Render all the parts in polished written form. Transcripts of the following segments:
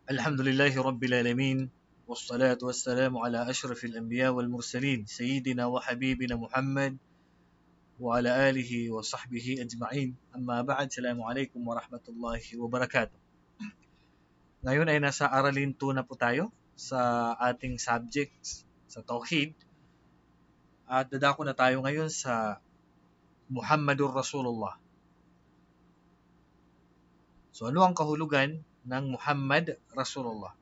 الحمد لله رب العالمين والصلاة والسلام على أشرف الأنبياء والمرسلين سيدنا وحبيبنا محمد وعلى آله وصحبه أجمعين. أما بعد, السلام عليكم ورحمة الله وبركاته. Ngayon ay nasa aralin 2 na po tayo sa ating subjects sa Tauhid at dadako na tayo ngayon sa Muhammadur Rasulullah. So ano ang kahulugan ng Muhammad Rasulullah?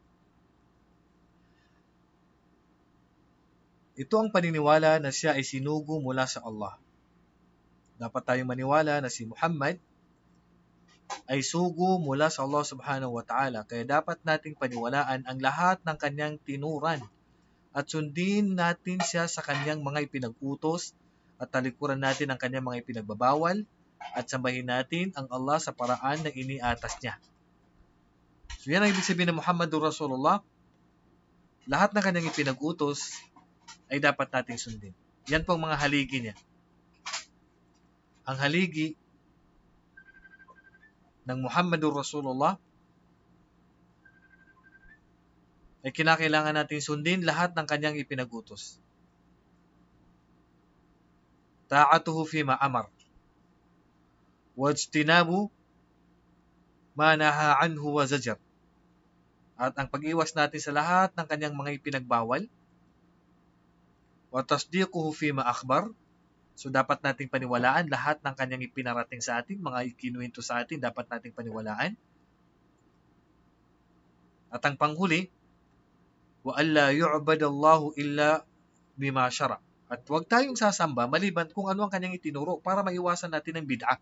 Ito ang paniniwala na siya ay sinugo mula sa Allah. Dapat tayong maniwala na si Muhammad ay sugo mula sa Allah subhanahu wa ta'ala. Kaya dapat nating paniwalaan ang lahat ng kanyang tinuran at sundin natin siya sa kanyang mga ipinag-utos at talikuran natin ang kanyang mga ipinagbabawal at sambahin natin ang Allah sa paraan na iniatas niya. So yan ang ibig sabihin ng Muhammadur Rasulullah. Lahat ng kanyang ipinag-utos ay dapat nating sundin. Yan po ang mga haligi niya. Ang haligi ng Muhammadur Rasulullah ay kinakailangan nating sundin lahat ng kanyang ipinag-utos. Ta'atuhu fima amar wajtinabu ma naha anhu wa zajar. At ang pag-iwas natin sa lahat ng kanyang mga ipinagbawal. Wa tasdiquhu fima akhbar. So dapat nating paniwalaan lahat ng kanyang ipinarating sa atin, mga ikinuwento sa atin, dapat nating paniwalaan. At ang panghuli, wa alla yu'badallahu illa bima syara. At huwag tayong sasamba maliban kung ano ang kanyang itinuro para maiwasan natin ang bid'ah.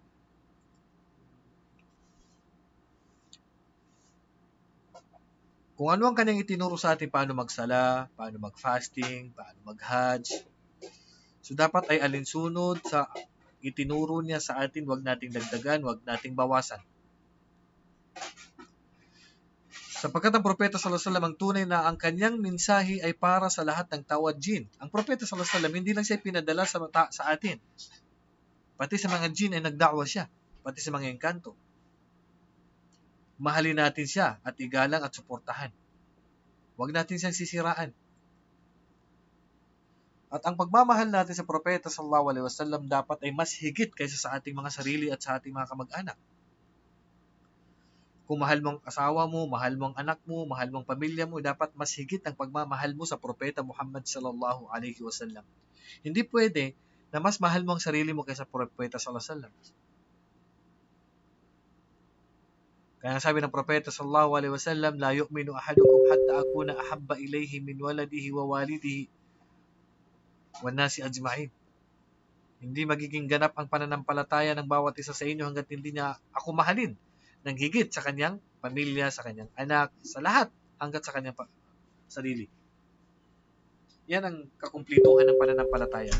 Kung ano ang kanyang itinuro sa atin, paano magsala, paano mag-fasting, paano mag-hajj. So dapat ay alinsunod sa itinuro niya sa atin, wag nating dagdagan, wag nating bawasan. Sapagkat ang propeta sallallahu alaihi wasallam ang tunay na ang kanyang mensahe ay para sa lahat ng tao at jin. Ang propeta sallallahu alaihi wasallam hindi lang siya pinadala sa atin. Pati sa mga jin ay nagda'wa siya, pati sa mga engkanto. Mahalin natin siya at igalang at suportahan. Huwag natin siyang sisiraan. At ang pagmamahal natin sa propeta sallallahu alaihi wasallam dapat ay mas higit kaysa sa ating mga sarili at sa ating mga kamag-anak. Kung mahal mo ang asawa mo, mahal mo ang anak mo, mahal mo ang pamilya mo, dapat mas higit ang pagmamahal mo sa propeta Muhammad sallallahu alaihi wasallam. Hindi pwede na mas mahal mo ang sarili mo kaysa propeta sallallahu alaihi wasallam. Kaya sabi ng propeta sallallahu alaihi wasallam, la yu'minu ahadukum hatta akuna ahabba ilayhi min waladihi wa walidihi wan nasi ajma'in. Hindi magiging ganap ang pananampalataya ng bawat isa sa inyo hangga't hindi niya ako mahalin ng higit sa kanyang pamilya, sa kanyang anak, sa lahat hangga't sa kanyang sarili. Yan ang kakumplituhan ng pananampalataya.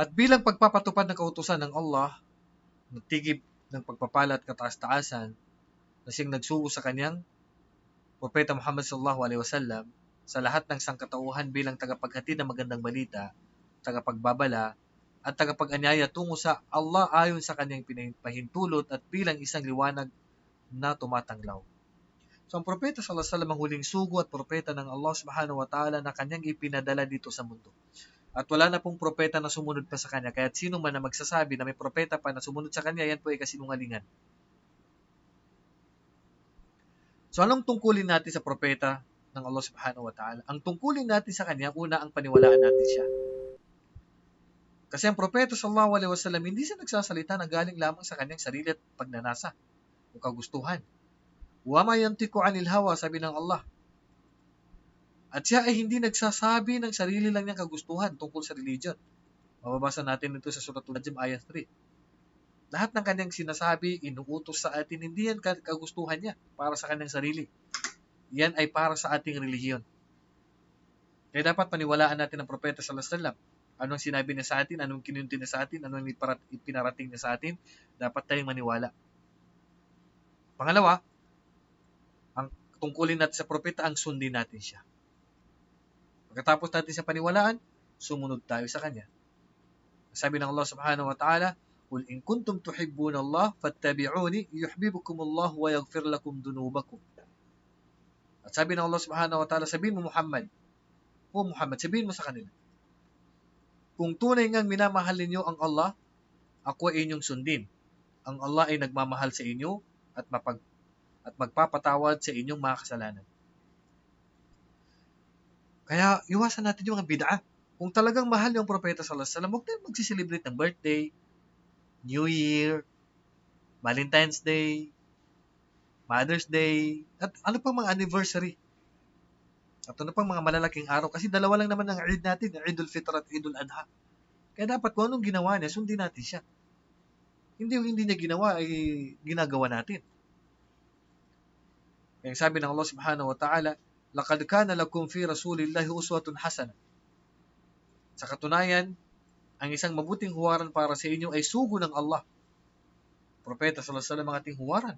At bilang pagpapatupad ng kautusan ng Allah, nagtigib ng pagpapala at kataas-taasan na siyang nagsugo sa kanyang propeta Muhammad sallallahu alaihi wasallam sa lahat ng sangkatauhan bilang tagapaghatid ng magandang balita, tagapagbabala, at tagapag-anyaya tungo sa Allah ayon sa kanyang pinahintulot at bilang isang liwanag na tumatanglaw. So ang propeta sallallahu alaihi wasallam ang huling sugo at propeta ng Allah subhanahu wa ta'ala na kanyang ipinadala dito sa mundo. At wala na pong propeta na sumunod pa sa kanya. Kaya't sino man na magsasabi na may propeta pa na sumunod sa kanya, yan po ay kasinungalingan. So anong tungkulin natin sa propeta ng Allah subhanahu wa ta'ala? Ang tungkulin natin sa kanya, una ang paniwalaan natin siya. Kasi ang propeta sallallahu alaihi wasallam, hindi siya nagsasalita na galing lamang sa kanyang sarili at pagnanasa o kagustuhan. Wa ma yantiqu anil hawa, sabi ng Allah. At siya ay hindi nagsasabi ng sarili lang niyang kagustuhan tungkol sa religion. Mababasa natin ito sa Surah Al-Najm ayat 3. Lahat ng kanyang sinasabi, inuutos sa atin, hindi yan kagustuhan niya para sa kanyang sarili. Yan ay para sa ating relihiyon. Kaya dapat paniwalaan natin ang propeta sallallahu alaihi wasallam. Anong sinabi niya sa atin, anong kinunti niya sa atin, anong ipinarating niya sa atin, dapat tayong maniwala. Pangalawa, ang tungkulin natin sa propeta, ang sundin natin siya. Pagkatapos natin sa paniwalaan, sumunod tayo sa kanya. Sabi ng Allah subhanahu wa ta'ala, Qul in kuntum tuhibbuna Allah fattabi'uni yuhibbukum Allah wa yaghfir lakum dunubakum. At sabi ng Allah subhanahu wa ta'ala, sabihin mo Muhammad, sabihin mo sa kanila, kung tunay ngang minamahal ninyo ang Allah, ako ay inyong sundin. Ang Allah ay nagmamahal sa inyo at magpapatawad sa inyong mga kasalanan. Kaya iwasan natin yung mga bid'ah. Kung talagang mahal yung propeta sallallahu alaihi wasallam, huwag tayong magsiselebrate ng birthday, New Year, Valentine's Day, Mother's Day, at ano pang mga anniversary. At ano pang mga malalaking araw. Kasi dalawa lang naman ang Eid natin, Eidul Fitr at Eidul Adha. Kaya dapat kung anong ginawa niya, sundin natin siya. Hindi yung hindi niya ginawa, ay ginagawa natin. Kaya sabi ng Allah subhanahu wa ta'ala, لَقَدْ كَانَ لَكُمْ فِي رَسُولِ اللَّهِ أُسْوَةٌ حَسَنَةٌ. Sa katunayan, ang isang mabuting huwaran para sa inyo ay sugo ng Allah. Propeta sallallahu alaihi wasallam ang ating huwaran.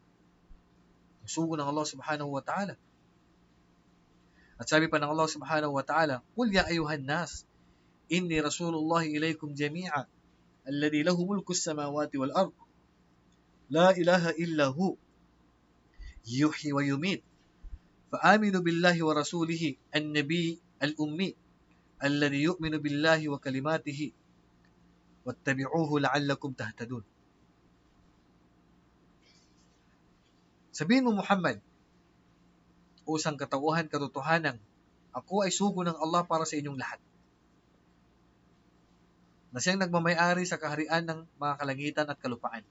Ang sugo ng Allah subhanahu wa ta'ala. At sabi pa ng Allah subhanahu wa ta'ala, قُلْ يَا أَيُّهَا النَّاسِ إِنِّي رَسُولُ اللَّهِ إِلَيْكُمْ جَمِيعًا الَّذِي لَهُ مُلْكُ السَّمَاوَاتِ وَالْأَرْضِ لَا إِلَهَ إِلَّا هُوَ يُحْيِي وَيُمِيتُ فآمنوا بالله ورسوله النبي الأمي الذي يؤمن بالله وكلماته واتبعوه لعلكم تهتدون. Sabihin mo Muhammad, usang katauhan, katotohanan, ako ay sugo ng Allah para sa inyong lahat. Na siyang nagmamay-ari sa kaharian ng mga kalangitan at kalupaan.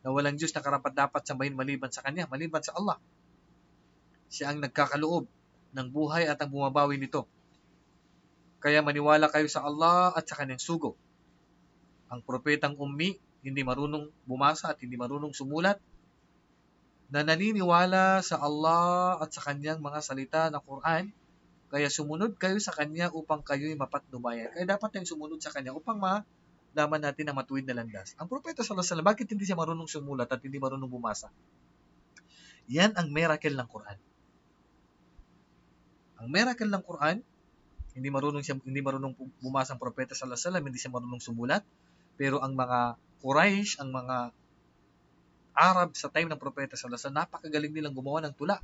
Na walang Diyos na karapat-dapat sambahin maliban sa Kanya, maliban sa Allah. Siya ang nagkakaloob ng buhay at ang bumabawi nito. Kaya maniwala kayo sa Allah at sa Kanyang sugo. Ang propetang ummi, hindi marunong bumasa at hindi marunong sumulat, na naniniwala sa Allah at sa Kanyang mga salita na Quran, kaya sumunod kayo sa Kanya upang kayo'y mapatnubayan. Kaya dapat tayong sumunod sa Kanya upang malaman natin ang matuwid na landas. Ang propeta sallallahu alaihi wasallam, bakit hindi siya marunong sumulat at hindi marunong bumasa? Yan ang miracle ng Quran. Ang miracle ng Quran, hindi marunong bumasa ang propeta sallallahu alaihi wasallam, hindi siya marunong sumulat, pero ang mga Quraysh, ang mga Arab sa time ng propeta sallallahu alaihi wasallam, napakagaling nilang gumawa ng tula.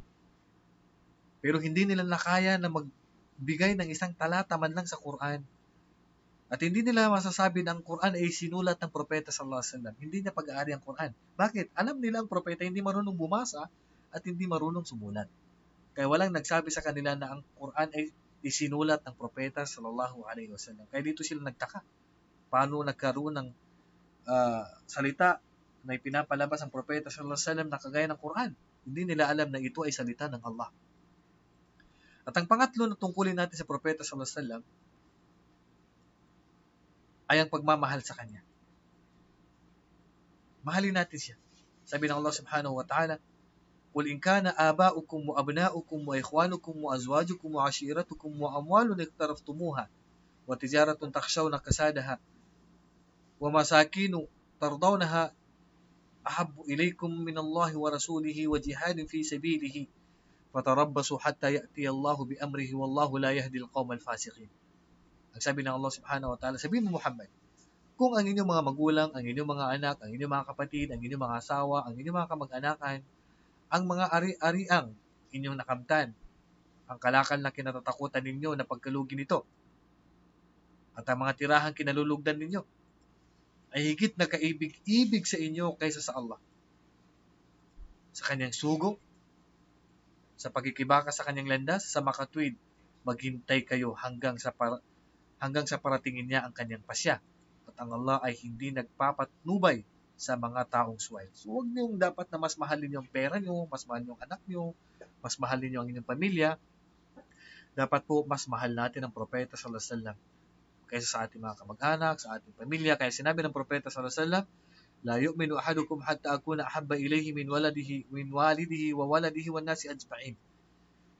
Pero hindi nila nakaya na magbigay ng isang talata man lang sa Quran. At hindi nila masasabi na ang Quran ay sinulat ng propeta sallallahu alaihi wasallam. Hindi niya pag-aari ang Quran. Bakit? Alam nila ang propeta hindi marunong bumasa at hindi marunong sumulat. Kaya walang nagsabi sa kanila na ang Quran ay isinulat ng propeta sallallahu alaihi wasallam. Kaya dito sila nagtaka. Paano nagkaroon ng salita na ipinapalabas ang propeta sallallahu alaihi wasallam na kagaya ng Quran? Hindi nila alam na ito ay salita ng Allah. At ang pangatlo na tungkulin natin sa propeta sallallahu alaihi wasallam ay ang pagmamahal sa kanya. Mahalin natin siya. Sabi ng Allah subhanahu wa ta'ala, قُلْ إِنْ كَانَ آبَاؤُكُمْ وَأَبْنَاؤُكُمْ وَإِخْوَانُكُمْ وَأَزْوَاجُكُمْ وَعَشِيرَتُكُمْ وَأَمْوَالٌ اقْتَرَفْتُمُوهَا وَتِجَارَةٌ تَخْشَوْنَ كَسَادَهَا وَمَسَاكِنُ تَرْضَوْنَهَا أَحَبُّ إِلَيْكُمْ مِنَ اللَّهِ وَرَسُولِهِ وَجِهَادٍ فِي سَبِيلِهِ فَتَرَبَّصُوا حَتَّى يَأْتِيَ اللَّهُ بِأَمْرِهِ وَاللَّهُ لَا يَهْدِي الْقَوْمَ الْفَاسِقِينَ. Ang sabi ng Allah subhanahu wa ta'ala, sabihin mo Muhammad, kung ang inyong mga magulang, ang inyong mga anak, ang inyong mga kapatid, ang inyong mga asawa, ang inyong mga kamag-anakan, ang mga ari-ariang inyong nakamtan, ang kalakal na kinatatakutan ninyo na pagkalugi nito, at ang mga tirahang kinalulugdan ninyo, ay higit na kaibig-ibig sa inyo kaysa sa Allah. Sa kanyang sugo, sa pagkikibaka sa kanyang landas, sa makatwid, maghintay kayo hanggang sa paratingin niya ang kanyang pasya. At ang Allah ay hindi nagpapatnubay sa mga taong suway. So, huwag niyong dapat na mas mahalin yung pera niyo, mas mahal yung anak niyo, mas mahalin niyo ang inyong pamilya. Dapat po mas mahal natin ang propeta sallallahu alaihi wasallam kaysa sa ating mga kamag-anak, sa ating pamilya. Kaya sinabi ng propeta sallallahu alaihi wasallam, la yu'minu ahadukum hatta akuna ahabba ilayhi min walidihi wa waladihi wan nasi ajma'in.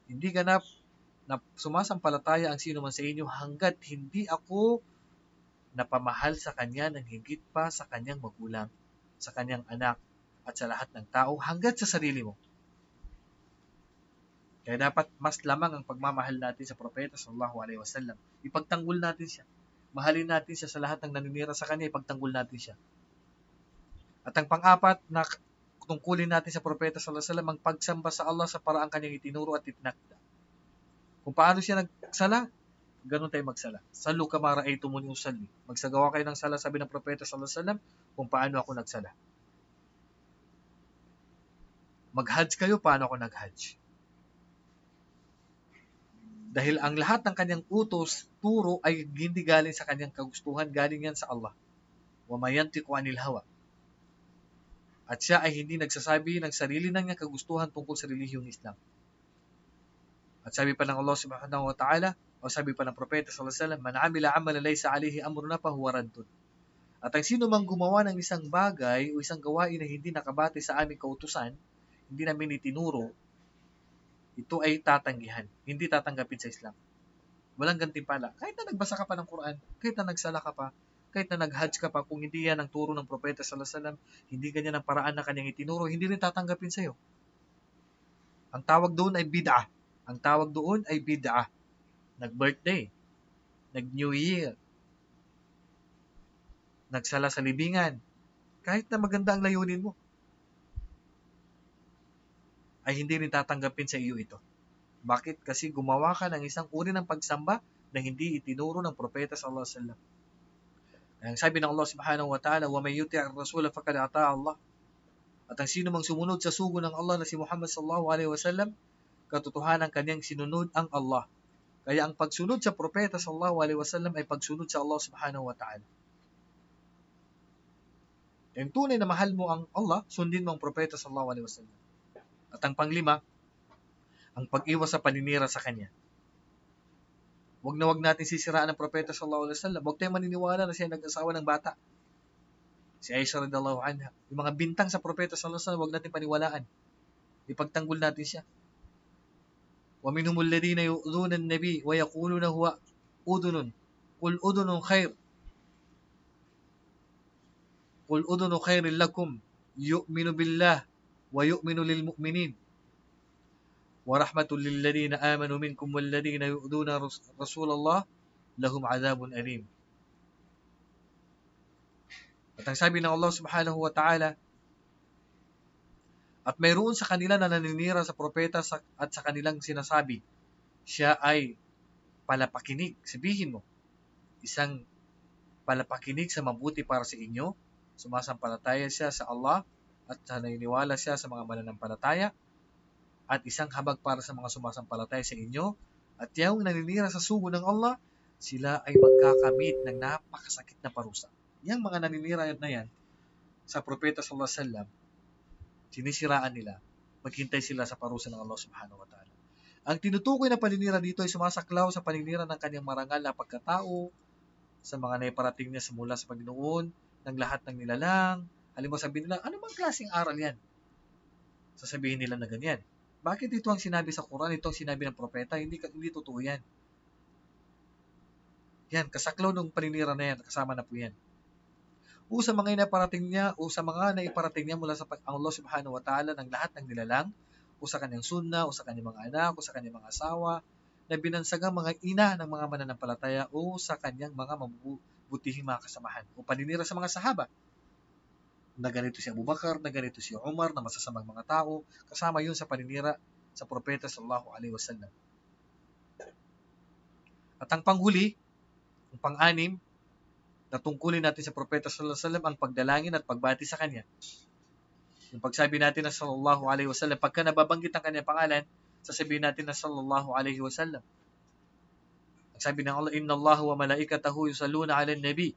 Hindi ganap na sumasampalataya ang sino man sa inyo hanggat hindi ako napamahal sa kanya ng higit pa sa kanyang magulang, sa kanyang anak, at sa lahat ng tao, hanggat sa sarili mo. Kaya dapat mas lamang ang pagmamahal natin sa propeta sallallahu alaihi wasallam. Ipagtanggol natin siya. Mahalin natin siya sa lahat ng naninira sa kanya, ipagtanggol natin siya. At ang pang-apat na tungkulin natin sa propeta sallallahu alaihi wasallam ang pagsamba sa Allah sa paraang kanyang itinuro at itinakda. Kung paano siya nagsala, ganun tayo magsala. Salu kama ra'aytumuni usalli. Magsagawa kayo ng sala, sabi ng propeta sallallahu alaihi wasallam, kung paano ako nagsala. Mag-hajj kayo, paano ako nag-hajj. Dahil ang lahat ng kanyang utos, turo ay hindi galing sa kanyang kagustuhan, galing yan sa Allah. Wa mayantiqu anil hawa. At siya ay hindi nagsasabi ng sarili ng niyang kagustuhan tungkol sa relihiyong Islam. At sabi pa ng Allah subhanahu wa ta'ala, o sabi pa ng propeta sallallahu alaihi wasallam, man amila amalan laysa alayhi amruna fahuwa raddun. At ang sino mang gumawa ng isang bagay o isang gawain na hindi nakabati sa aming kautusan, hindi namin itinuro, ito ay tatanggihan, hindi tatanggapin sa Islam. Walang gantimpala. Kahit na nagbasa ka pa ng Quran, kahit na nagsala ka pa, kahit na nag-hajj ka pa, kung hindi yan ang turo ng propeta sallallahu alaihi wasallam, hindi ganyan ang paraan na kanyang itinuro, hindi rin tatanggapin sa iyo. Ang tawag doon ay bid'ah. Ang tawag doon ay bid'ah. Nag-birthday, nag-New Year, nagsala sa libingan, kahit na maganda ang layunin mo, ay hindi rin tatanggapin sa iyo ito. Bakit? Kasi gumawa ka ng isang uri ng pagsamba na hindi itinuro ng propeta sallallahu alaihi wasallam. Ang sabi ng Allah subhanahu wa ta'ala, wa may yuti' ar-rasul faqad ata'a Allah. At ang sino mang sumunod sa sugo ng Allah na si Muhammad sallallahu alaihi wasallam, katotohanan kanyang sinunod ang Allah. Kaya ang pagsunod sa propeta sallallahu alaihi wasallam ay pagsunod sa Allah subhanahu wa ta'ala. Yung tunay na mahal mo ang Allah, sundin mo ang propeta sallallahu alaihi wasallam. At ang panglima, ang pag-iwas sa paninira sa kanya. Wag natin sisiraan ng propeta sallallahu alaihi wasallam. Huwag tayong maniniwala na siya nag-asawa ng bata. Si Aisha radhiyallahu anha. Yung mga bintang sa propeta sallallahu alaihi wasallam, huwag natin paniwalaan. Ipagtanggol natin siya. Wa minhumul ladina yu'dhuna an-nabi wa yaquluna huwa udhunun. Qul udhunun khair. Qul udhunu khairil lakum yu'minu billah wa yu'minu lil mu'minin. Wa rahmatul lil ladina amanu minkum wal ladina yu'dhuna Rasulullah lahum 'adzabun alim. At ang sabi ng Allah subhanahu wa ta'ala, at mayroon sa kanila na naninira sa propeta at sa kanilang sinasabi, siya ay palapakinig. Sabihin mo, isang palapakinig sa mabuti para sa inyo, sumasampalataya siya sa Allah at naniniwala siya sa mga mananampalataya, at isang habag para sa mga sumasampalataya sa inyo, at yung naninira sa sugo ng Allah, sila ay magkakamit ng napakasakit na parusa. Yung mga naninira na yan sa propeta sallallahu alaihi wasallam, sinisiraan nila, maghintay sila sa parusa ng Allah subhanahu wa ta'ala. Ang tinutukoy na paninira dito ay sumasaklaw sa paninira ng kanyang marangal na pagkatao, sa mga naiparating niya mula sa Panginoon, ng lahat ng nilalang. Halimbawa sabihin nila, ano bang klaseng aral yan? Sasabihin nila na ganyan. Bakit ito ang sinabi sa Quran, ito ang sinabi ng propeta? Hindi totoo yan. Yan, kasaklaw ng paninira na yan, kasama na po yan. O sa mga naiparating niya mula sa Allah subhanahu wa ta'ala ng lahat ng nilalang, o sa kanyang sunna, o sa kanyang mga anak, o sa kanyang mga asawa, na binansagang mga ina ng mga mananampalataya, o sa kanyang mga mabubutihing mga kasamahan, o paninira sa mga sahaba, na ganito si Abu Bakar, na ganito si Umar, na masasamang mga tao, kasama yun sa paninira sa propeta sallallahu alaihi wasallam. At ang panghuli, ang pang-anim, na tungkulin natin sa propeta sallallahu alaihi wasallam ang pagdalangin at pagbati sa kanya. Yung pagsabi natin na sallallahu alaihi wasallam, pagka nababanggit ang kanyang pangalan, sasabihin natin na sallallahu alaihi wasallam. Ang sabi ng Allah, inna Allah wa malaikatahu yusalluna 'alan nabi.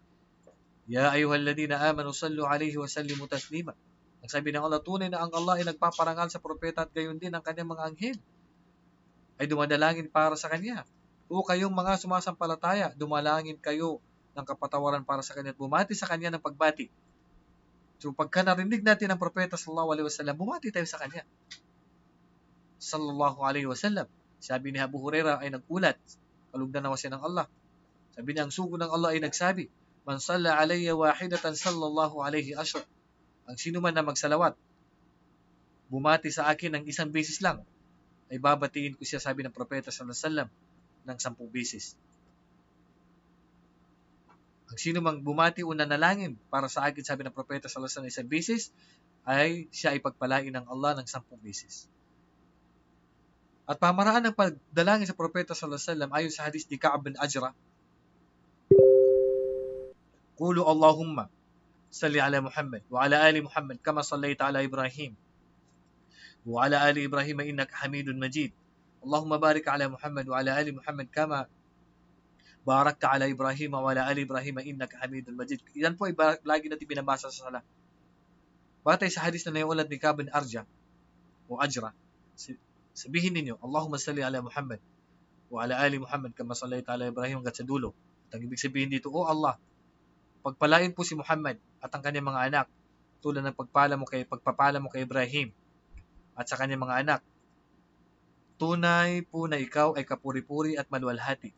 Ya ayyuhalladhina amanu sallu 'alaihi wa sallimu taslima. Ang sabi ng Allah, tunay na ang Allah ay nagpaparangal sa propeta at gayon din ang kanyang mga anghel ay dumadalangin para sa kanya. O kayong mga sumasampalataya, dumalangin kayo ng kapatawaran para sa kanya at bumati sa kanya ng pagbati. So pagka narinig natin ang propeta sallallahu alaihi wasallam, bumati tayo sa kanya. Sallallahu alaihi wasallam. Sabi ni Abu Hurairah ay nagulat, kalugdan nawa siya ng Allah. Sabi niya, ang sugo ng Allah ay nagsabi, man salla alayya wahidatan sallallahu alaihi ashra. Ang sino man na magsalawat, bumati sa akin ng isang beses lang, ay babatiin ko siya, sabi ng propeta sallallahu alaihi wasallam, ng 10 beses. Ang sino mang bumati o nanalangin para sa akin, sabi ng propeta sallallahu alaihi wasallam, isang beses, ay siya ay pagpalain ng Allah ng 10 beses. At pamaraan ng pagdalangin sa propeta sallallahu alaihi wasallam ayon sa hadis ni Ka'ab bin Ajra, Qulu Allahumma salli ala Muhammad wa ala ali Muhammad kama sallaita ala Ibrahim wa ala ali Ibrahim innaka Hamidun Majid. Allahumma barik ala Muhammad wa ala ali Muhammad kama barakta ala Ibrahim wa ala ali Ibrahim innaka Hamidun Majid. Yan po ay lagi natin binabasa sa sala. Batay sa hadis na naiulat ni Ka'ab bin Arja o Ajra, sabihin ninyo, Allahumma salli ala Muhammad wa ala ali Muhammad kama sallaita ala Ibrahim hanggang sa dulo. At ang ibig sabihin dito, O Allah, pagpalain po si Muhammad at ang kanyang mga anak tulad ng pagpapala mo kay Ibrahim at sa kanyang mga anak. Tunay po na ikaw ay kapuri-puri at maluwalhati.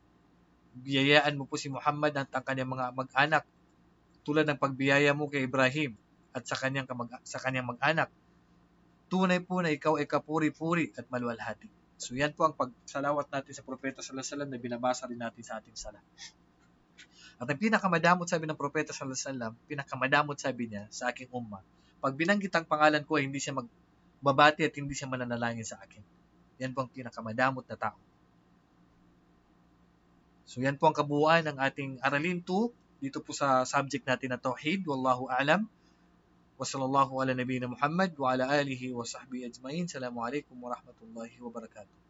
Biyayaan mo po si Muhammad at ang kanyang mga mag-anak tulad ng pagbiyaya mo kay Ibrahim at sa kanyang mag-anak. Tunay po na ikaw ay kapuri-puri at maluwalhati. So yan po ang pagsalawat natin sa propeta sallallahu alaihi wasallam na binabasa rin natin sa ating sala. At ang pinakamadamot sabi ng propeta sallallahu alaihi wasallam, pinakamadamot sabi niya sa aking umma, pag binanggit ang pangalan ko, hindi siya magbabati at hindi siya mananalangin sa akin. Yan po ang pinakamadamot na tao. So yan po ang kabuuan ng ating aralin 2 dito po sa subject natin na Tauhid. Wallahu a'lam. Wa sallallahu ala nabiyina Muhammad wa ala alihi wa sahbihi ajma'in. Assalamualaikum warahmatullahi wabarakatuh.